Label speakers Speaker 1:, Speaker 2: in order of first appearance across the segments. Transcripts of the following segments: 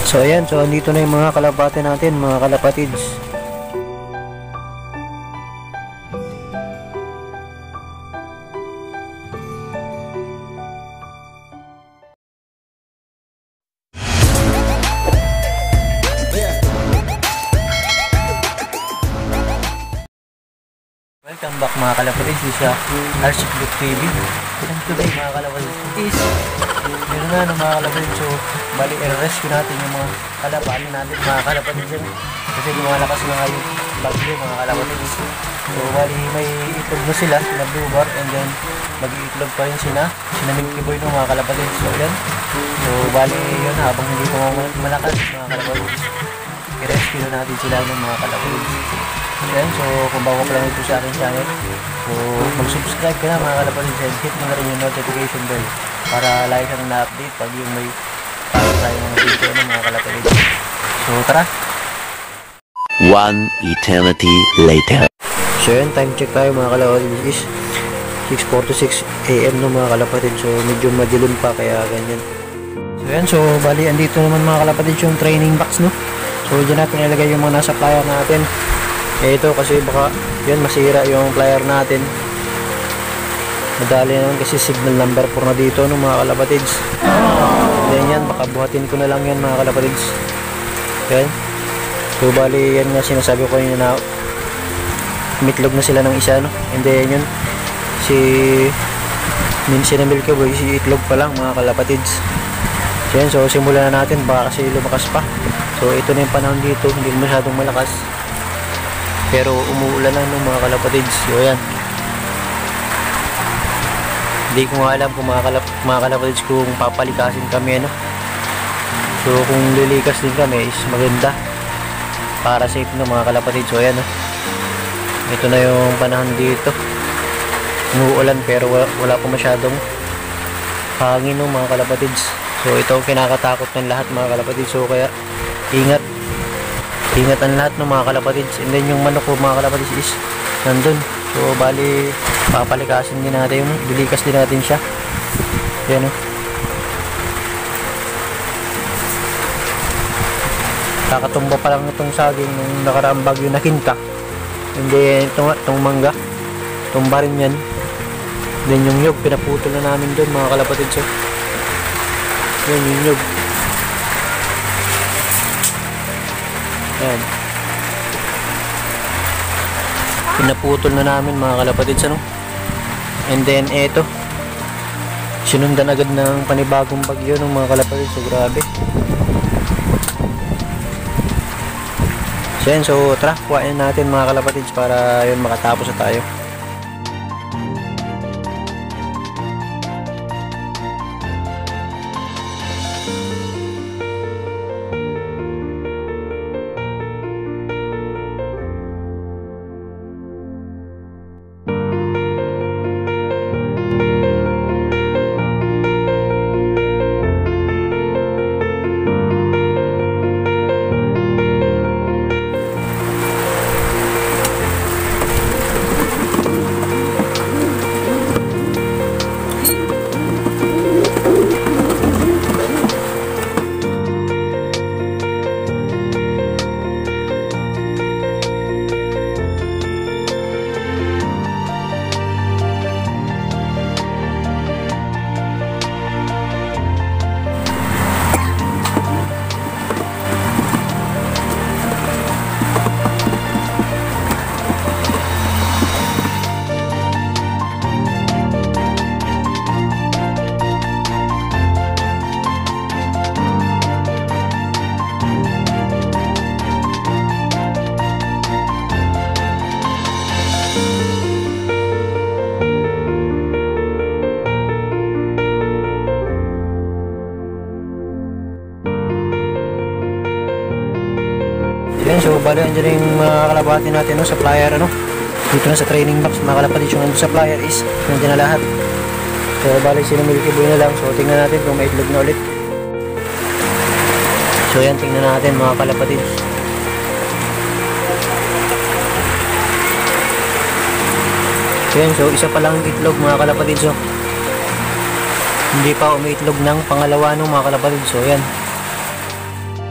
Speaker 1: So ayan, so andito na yung mga kalapate natin, mga kalapatids. Welcome back mga kalapatids, this is Archie Blue TV. And today mga kalapatids is meron na mga kalapatids. So bali i-rescue natin yung mga kalapate natin mga kalapatids yan. Kasi lumalakas na yung bagyo mga kalapatids. So bali may itlog na sila blue bar, and then mag-iitlog pa rin sila Milky Boy ng mga kalapatids. So yan, so bali yun, habang hindi pa malakas mga kalapatids, i-rescue na natin sila ng mga kalapatids. Yan, so kung bago pa lang ito sa aking channel, so mag-subscribe ka na mga kalapatids, and hit mo na rin yung notification bell para lagi kang na-update pag yung may para tayo mga video ng mga kalapatids. So tara!
Speaker 2: One eternity later.
Speaker 1: So yan, time check tayo mga kalapatids is 6:46 AM no mga kalapatids. So medyo madilim pa kaya ganyan. So yan, so bali andito naman mga kalapatids yung training box no. So dyan natin ilagay yung mga nasa plier natin. Ito kasi baka yun masira yung plier natin. Madali naman kasi signal number 4 na dito no mga kalapatids. Then yan, baka buhatin ko na lang yan mga kalapatids. Yan. So bali yan nga sinasabi ko yun na umitlog na sila ng isa no. And then yun, si Milky Boy, si itlog pa lang mga kalapatids. So yan, so simulan na natin, baka kasi lumakas pa. So ito na yung panahon dito, hindi masyadong malakas, pero umuulan lang ng mga kalapatids. So yan, hindi ko nga alam kung mga kalapatids kung papalikasin kami ano. So kung lilikas din kami is maganda para safe ng mga kalapatids. So yan no, ito na yung panahon dito, umuulan pero wala pa masyadong hangin ng mga kalapatids. So ito ang kinakatakot ng lahat mga kalapatids. So kaya ingat ang lahat ng mga kalapatids. And then yung manok ko mga kalapatids is nandun. So bali papalikasin din natin yung dilikas din natin siya. Yan o, kakatumba pa lang itong saging nung nakaraang bagyo na Kinta. And then itong mangga tumba rin yan. Then yung nyug pinaputol na namin dun mga kalapatids. So yan yung nyug. Yan, pinaputol na namin mga kalapatids ano. And then eto, sinundan agad ng panibagong bagyo ng mga kalapatids. So grabe. So yan, so tara, kuhain natin mga kalapatids para yun makatapos na tayo. Yan, so bali andyan yung mga kalapati natin no, sa plier ano. Dito na sa training box mga kalapati, yung sa plier is nandiyan na lahat. So bali sila Milky Boy na lang. So tingnan natin kung may itlog na ulit. So yan, tingnan natin mga kalapati. So yan, so isa pa lang itlog mga kalapati. So hindi pa umiitlog ng pangalawa ng mga kalapati. So yan,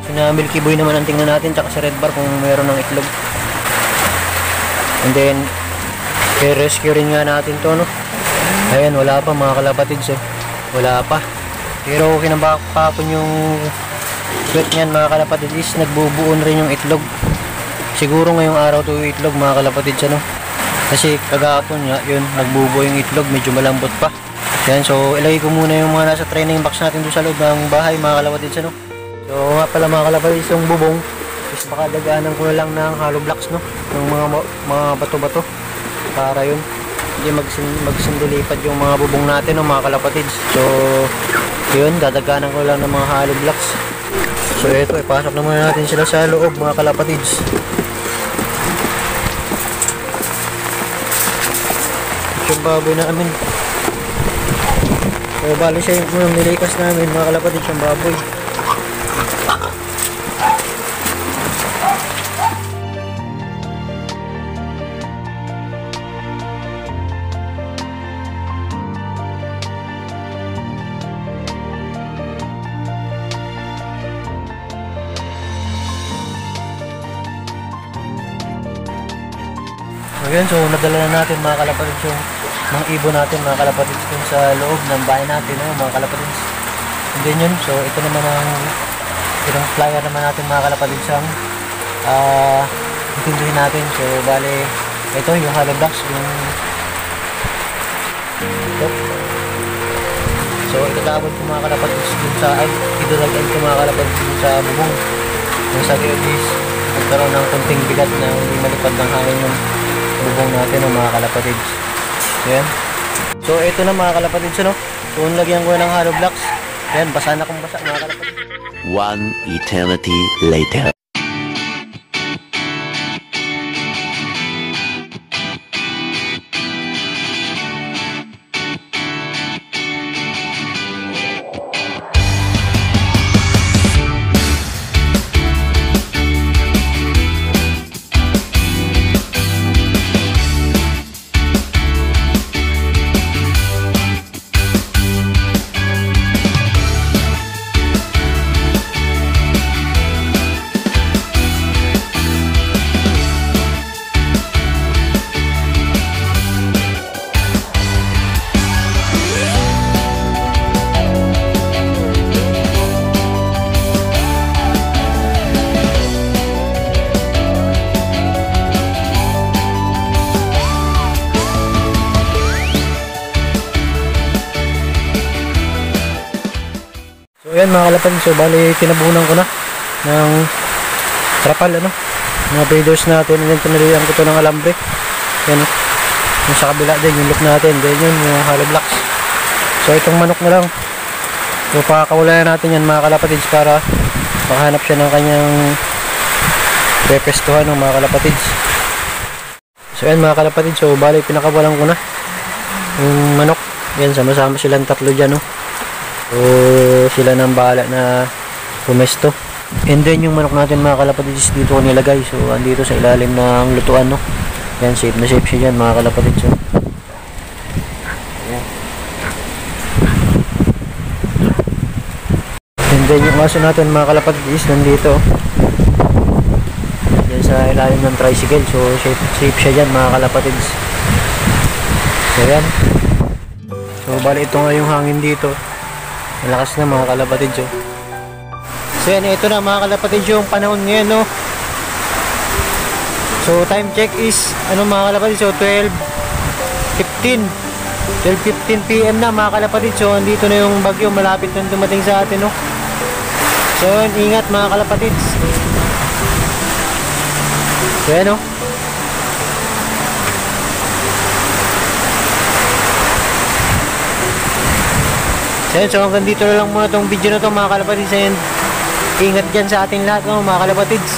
Speaker 1: Sina Milky Boy naman ang tingnan natin, tsaka si Red Bar kung meron ng itlog. And then, i-rescue rin nga natin to, no? Ayan, wala pa mga kalapatids, oh. Wala pa. Pero kinabakapon yung sweat niyan mga kalapatids is nagbubuo rin yung itlog. Siguro ngayong araw to yung itlog mga kalapatids, ano? Kasi kagahapon nga, yun, nagbubuo yung itlog, medyo malambot pa. Ayan, so ilagay ko muna yung mga nasa training box natin doon sa loob ng bahay mga kalapatids, ano? So nga pala mga kalapatids, yung bubong is pakadagaanan ko na lang ng hollow blocks, no? Yung mga bato-bato para yun hindi magsindulipad yung mga bubong natin, no, mga kalapatids. So yun, dadaganan ko lang ng mga hollow blocks. So ito, ipasok naman natin sila sa loob mga kalapatids. Yung baboy namin, so bali siya yung nilikas namin mga kalapatids, yung baboy. Ayan, so nadala na natin mga kalapatids yung mga ibon natin mga kalapatids dun sa loob ng bahay natin, no, mga kalapatids. And then yun, so ito naman ang yung flyer naman natin mga kalapatids ang itinduhin natin. So bale, ito yung hollow blocks, yung ito. So itatapon ko mga kalapatids dun sa idulagyan ko mga kalapatids dun sa bubong. Yung sa is nagkaroon ng konting bigat na hindi malipad ng hangin yung bubong natin, no, mga kalapatids. Ayan. So ito na mga kalapatids, ano? So lagyan ko ng hollow blocks. Ayan, basa na kung basa mga kalapatids.
Speaker 2: One eternity later.
Speaker 1: Ayan mga kalapatids, so bali tinabunan ko na ng trapal, ano, mga breeders natin. And then pinalihan ko to ng alambre. Yan, yung sa kabila din yung look natin, then yun yung hollow blocks. So itong manok na lang, so pakakawalayan natin yan mga kalapatids para makahanap siya ng kanyang pepestuhan, ng mga kalapatids. So yan mga kalapatids, so bali pinakawalan ko na yung manok. Yan, sama-sama silang tatlo dyan, no? So sila nang bahala na pumesto. And then yung manok natin mga kalapatids dito ko nilagay. So andito sa ilalim ng lutuan, no? Yan, safe na safe siya dyan mga kalapatids. So ayan. And then yung aso natin mga kalapatids nandito yan sa ilalim ng tricycle. So safe siya dyan mga kalapatids. So yan. So bali ito nga yung hangin dito. Malakas na mga kalapatids, oh. So yan, ito na mga kalapatids yung panahon ngayon, no? So time check is ano mga kalapatids, so 12:15 PM na mga kalapatids. So andito na yung bagyo, malapit na dumating sa atin, no? So yan, ingat mga kalapatids. So yan, no? So hanggang dito na lang muna tong video na to mga kalapatids. And ingat dyan sa ating lahat, no, mga kalapatids.